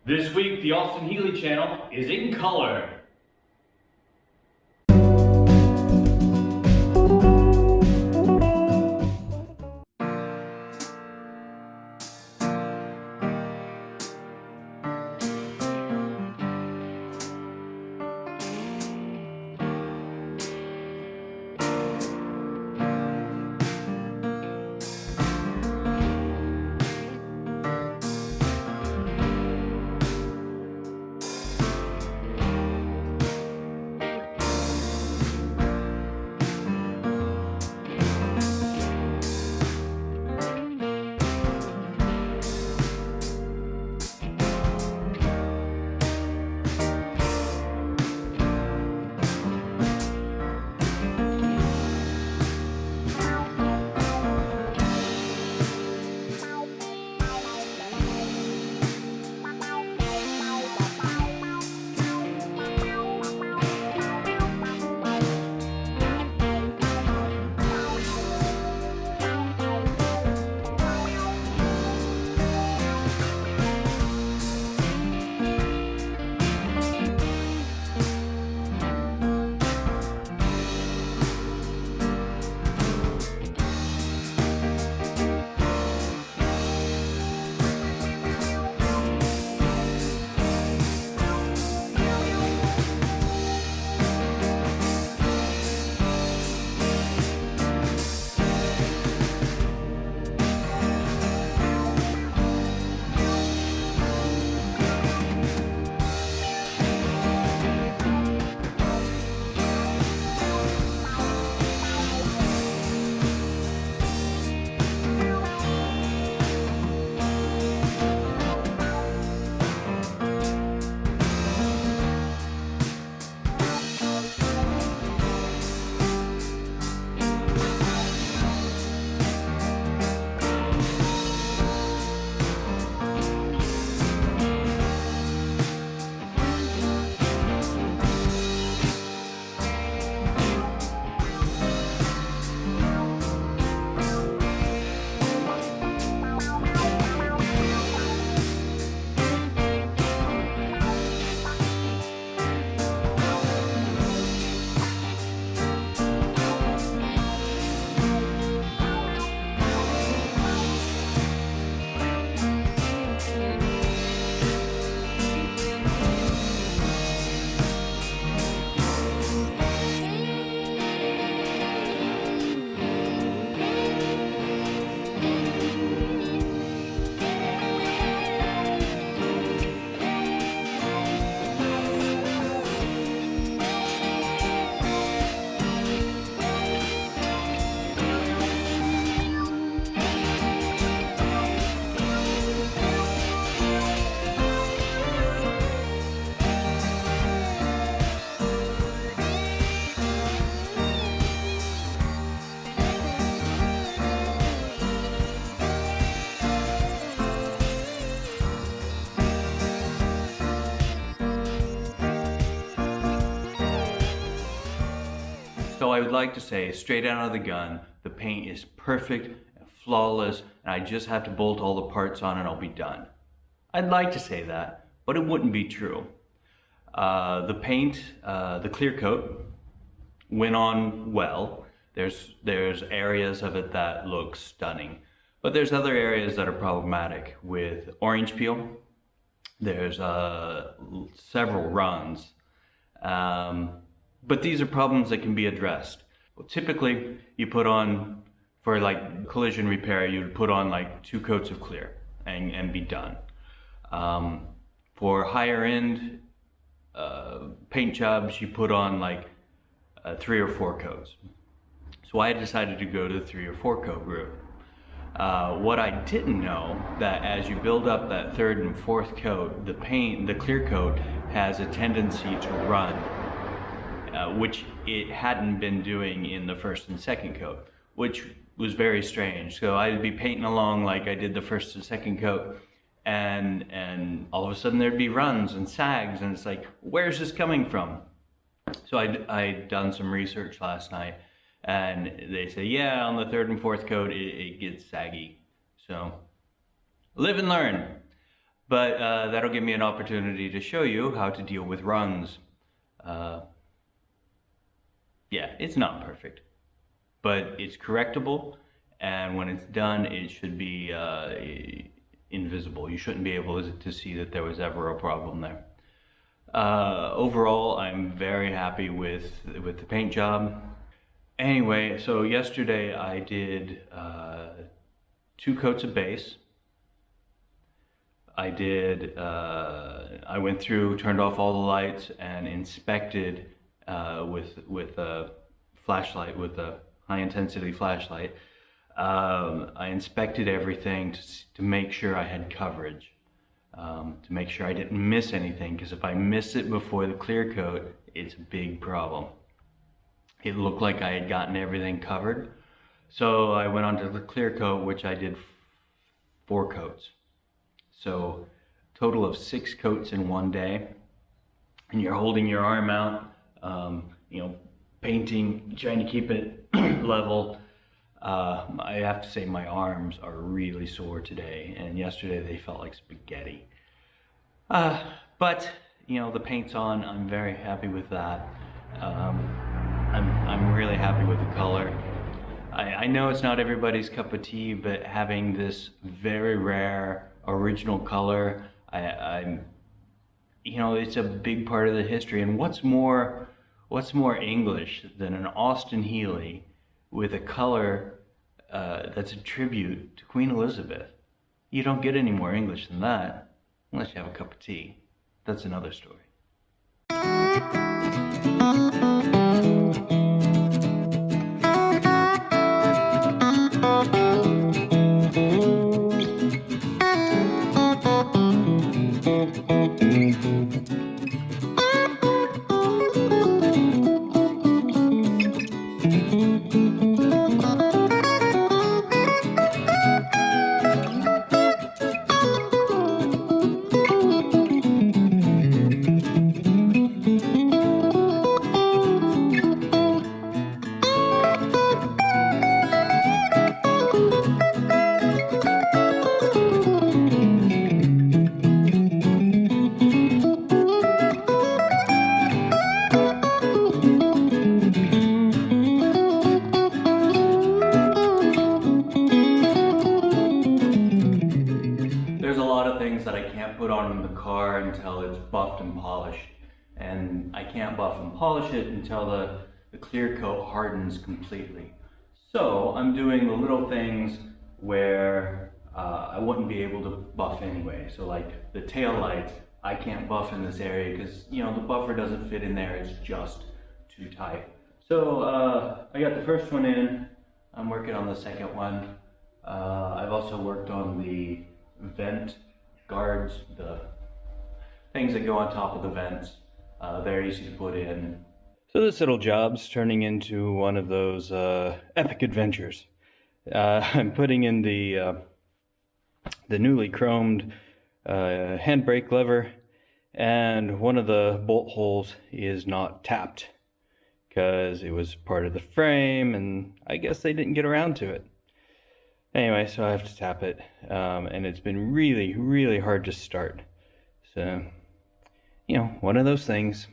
This week, the Austin Healey channel is in color. So I would like to say, straight out of the gun, the paint is perfect and flawless, and I just have to bolt all the parts on and I'll be done. I'd like to say that, but it wouldn't be true. The paint, the clear coat, went on well. There's areas of it that look stunning, but there's other areas that are problematic with orange peel. There's several runs. But these are problems that can be addressed. Well, typically, you put on, for like collision repair, you'd put on like 2 coats of clear and be done. For higher end paint jobs, you put on like 3 or 4 coats. So I decided to go to the 3 or 4 coat route. What I didn't know, that as you build up that 3rd and 4th coat, the clear coat has a tendency to run. Which it hadn't been doing in the 1st and 2nd coat, which was very strange. So I'd be painting along like I did the 1st and 2nd coat, and all of a sudden there'd be runs and sags, and it's like, where's this coming from? So I'd done some research last night, and they say, yeah, on the 3rd and 4th coat it gets saggy. So live and learn. But that'll give me an opportunity to show you how to deal with runs. Yeah, it's not perfect, but it's correctable, and when it's done, it should be invisible. You shouldn't be able to see that there was ever a problem there. Overall, I'm very happy with the paint job. Anyway, so yesterday I did 2 coats of base. I went through, turned off all the lights, and inspected with a flashlight, with a high intensity flashlight. I inspected everything to make sure I had coverage, to make sure I didn't miss anything, because if I miss it before the clear coat, it's a big problem. It looked like I had gotten everything covered, so I went on to the clear coat, which I did 4 coats. So total of 6 coats in one day, and you're holding your arm out, painting, trying to keep it level. I have to say my arms are really sore today, and yesterday they felt like spaghetti. But the paint's on. I'm very happy with that. I'm really happy with the color. I know it's not everybody's cup of tea, but having this very rare original color, it's a big part of the history. And what's more English than an Austin Healey with a color that's a tribute to Queen Elizabeth? You don't get any more English than that, unless you have a cup of tea. That's another story. That I can't put on in the car until it's buffed and polished, and I can't buff and polish it until the clear coat hardens completely. So I'm doing the little things where I wouldn't be able to buff anyway. So like the tail lights, I can't buff in this area because the buffer doesn't fit in there, it's just too tight. So I got the first one in, I'm working on the second one. I've also worked on the vent guards, the things that go on top of the vents. They're easy to put in. So this little job's turning into one of those epic adventures. I'm putting in the newly chromed handbrake lever, and one of the bolt holes is not tapped because it was part of the frame, and I guess they didn't get around to it. Anyway, so I have to tap it, and it's been really, really hard to start. So, one of those things.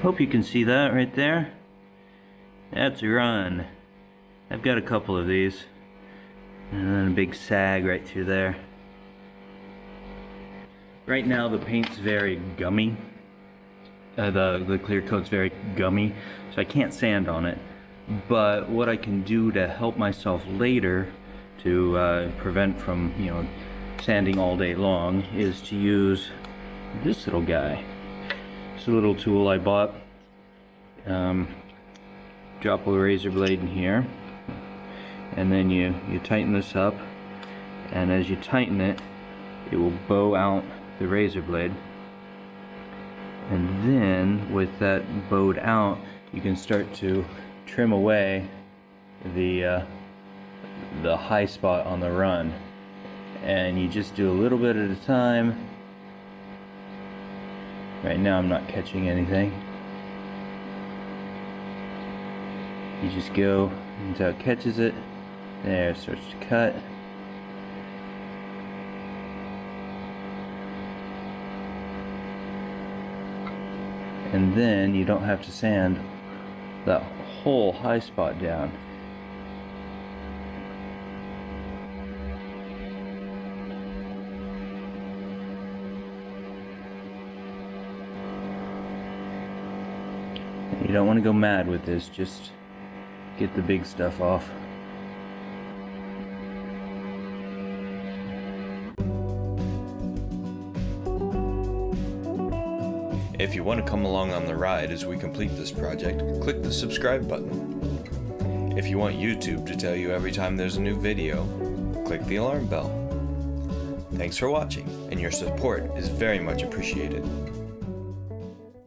Hope you can see that right there. That's a run. I've got a couple of these. And then a big sag right through there. Right now the paint's very gummy. The clear coat's very gummy, so I can't sand on it. But what I can do to help myself later to prevent from, you know, sanding all day long is to use this little guy. It's a little tool I bought. Drop a razor blade in here, and then you tighten this up, and as you tighten it, it will bow out the razor blade. And then with that bowed out, you can start to trim away the high spot on the run, and you just do a little bit at a time. Right now I'm not catching anything. You just go until it catches it. There, it starts to cut. And then you don't have to sand that whole high spot down. You don't want to go mad with this, just get the big stuff off. If you want to come along on the ride as we complete this project, click the subscribe button. If you want YouTube to tell you every time there's a new video, click the alarm bell. Thanks for watching, and your support is very much appreciated.